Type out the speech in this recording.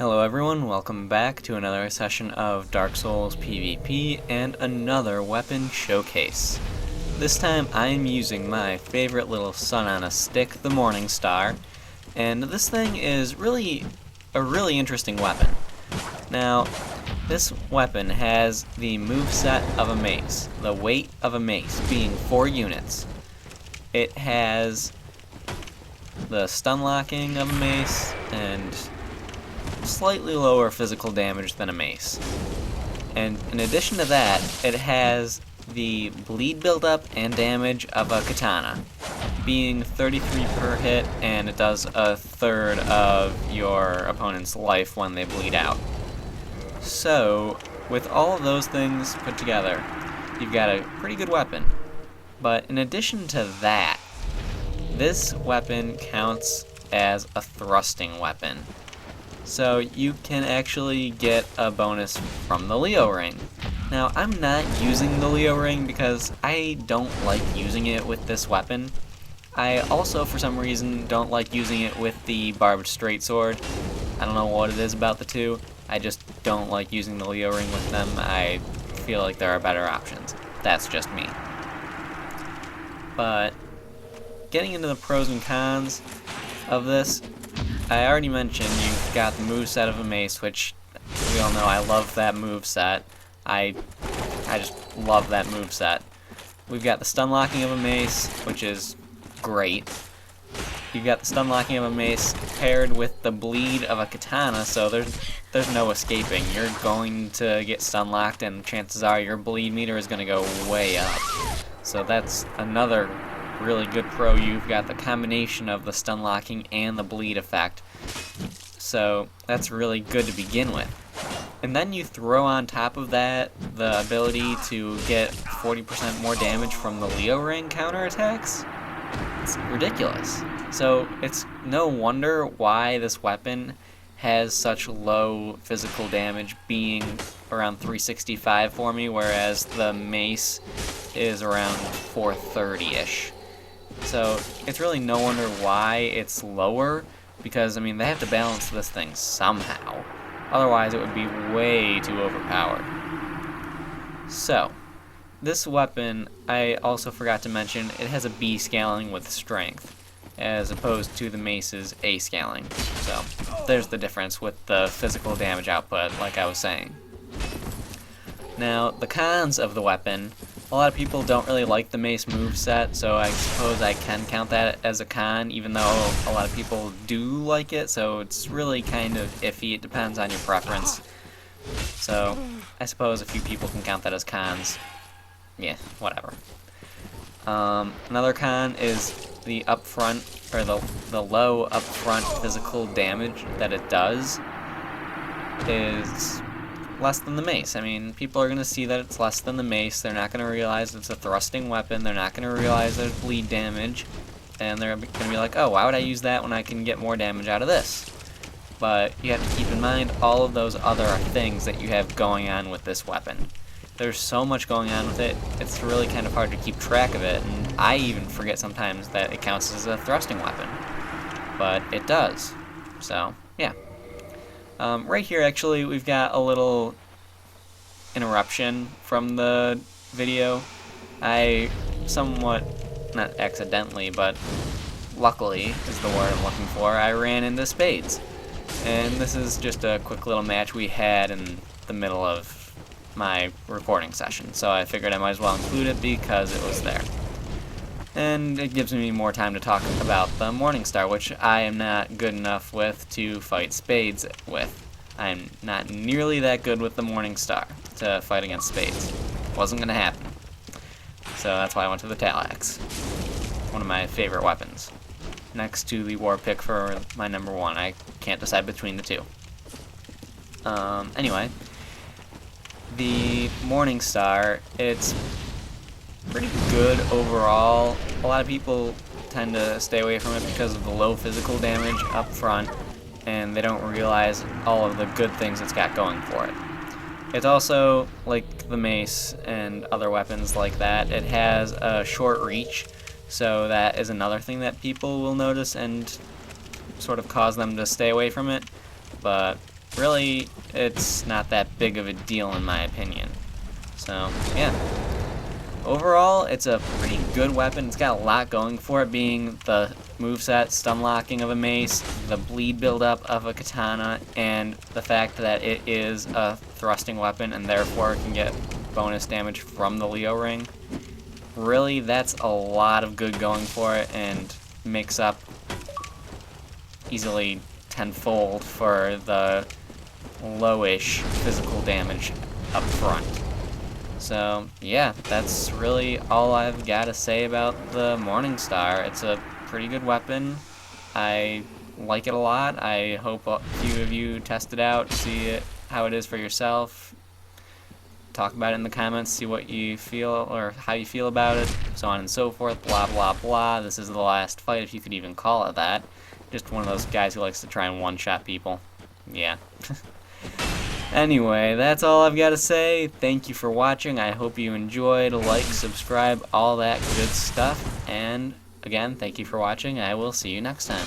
Hello everyone, welcome back to another session of Dark Souls PvP and another weapon showcase. This time I'm using my favorite little sun on a stick, the Morningstar, and this thing is really a really interesting weapon. Now, this weapon has the moveset of a mace, the weight of a mace being 4 units. It has the stun locking of a mace and slightly lower physical damage than a mace. And in addition to that, it has the bleed buildup and damage of a katana, being 33 per hit, and it does a third of your opponent's life when they bleed out. So, with all of those things put together, you've got a pretty good weapon. But in addition to that, this weapon counts as a thrusting weapon. So you can actually get a bonus from the Leo ring. Now, I'm not using the Leo ring because I don't like using it with this weapon. I also, for some reason, don't like using it with the barbed straight sword. I don't know what it is about the two. I just don't like using the Leo ring with them. I feel like there are better options. That's just me. But getting into the pros and cons of this, I already mentioned you've got the moveset of a mace, which we all know I love that moveset. I just love that moveset. We've got the stun locking of a mace, which is great. You've got the stun locking of a mace paired with the bleed of a katana, so there's no escaping. You're going to get stun locked, and chances are your bleed meter is going to go way up. So that's another really good pro. You've got the combination of the stun locking and the bleed effect, so that's really good to begin with. And then you throw on top of that the ability to get 40% more damage from the Leo ring counterattacks. It's ridiculous. So it's no wonder why this weapon has such low physical damage, being around 365 for me, whereas the mace is around 430-ish. So it's really no wonder why it's lower, because, I mean, they have to balance this thing somehow. Otherwise, it would be way too overpowered. So, this weapon, I also forgot to mention, it has a B scaling with strength, as opposed to the mace's A scaling. So, there's the difference with the physical damage output, like I was saying. Now, the cons of the weapon, a lot of people don't really like the mace moveset, so I suppose I can count that as a con, even though a lot of people do like it, so it's really kind of iffy. It depends on your preference. So, I suppose a few people can count that as cons. Yeah, whatever. Another con is the upfront, or the low upfront physical damage that it does is less than the mace. I mean, people are going to see that it's less than the mace. They're not going to realize it's a thrusting weapon. They're not going to realize there's bleed damage. And they're going to be like, oh, why would I use that when I can get more damage out of this? But you have to keep in mind all of those other things that you have going on with this weapon. There's so much going on with it, it's really kind of hard to keep track of it. And I even forget sometimes that it counts as a thrusting weapon. But it does. So, yeah. Right here, actually, we've got a little interruption from the video. I somewhat, not accidentally, but luckily is the word I'm looking for, I ran into spades. And this is just a quick little match we had in the middle of my recording session, so I figured I might as well include it because it was there. And it gives me more time to talk about the Morningstar, which I am not good enough with to fight spades with. I'm not nearly that good with the Morningstar to fight against spades. Wasn't going to happen. So that's why I went to the Talax. One of my favorite weapons. Next to the War Pick for my number 1. I can't decide between the two. Anyway, the Morningstar, it's pretty good overall. A lot of people tend to stay away from it because of the low physical damage up front, and they don't realize all of the good things it's got going for it. It's also, like the mace and other weapons like that, it has a short reach, so that is another thing that people will notice and sort of cause them to stay away from it. But really, it's not that big of a deal in my opinion. So, yeah. Overall, it's a pretty good weapon. It's got a lot going for it, being the moveset, stun locking of a mace, the bleed buildup of a katana, and the fact that it is a thrusting weapon and therefore can get bonus damage from the Leo ring. Really, that's a lot of good going for it and makes up easily tenfold for the lowish physical damage up front. So, yeah, that's really all I've got to say about the Morningstar. It's a pretty good weapon. I like it a lot. I hope a few of you test it out, see how it is for yourself. Talk about it in the comments, see what you feel or how you feel about it, so on and so forth, blah, blah, blah. This is the last fight, if you could even call it that. Just one of those guys who likes to try and one-shot people. Yeah. Anyway, that's all I've got to say. Thank you for watching. I hope you enjoyed. Like, subscribe, all that good stuff. And again, thank you for watching. I will see you next time.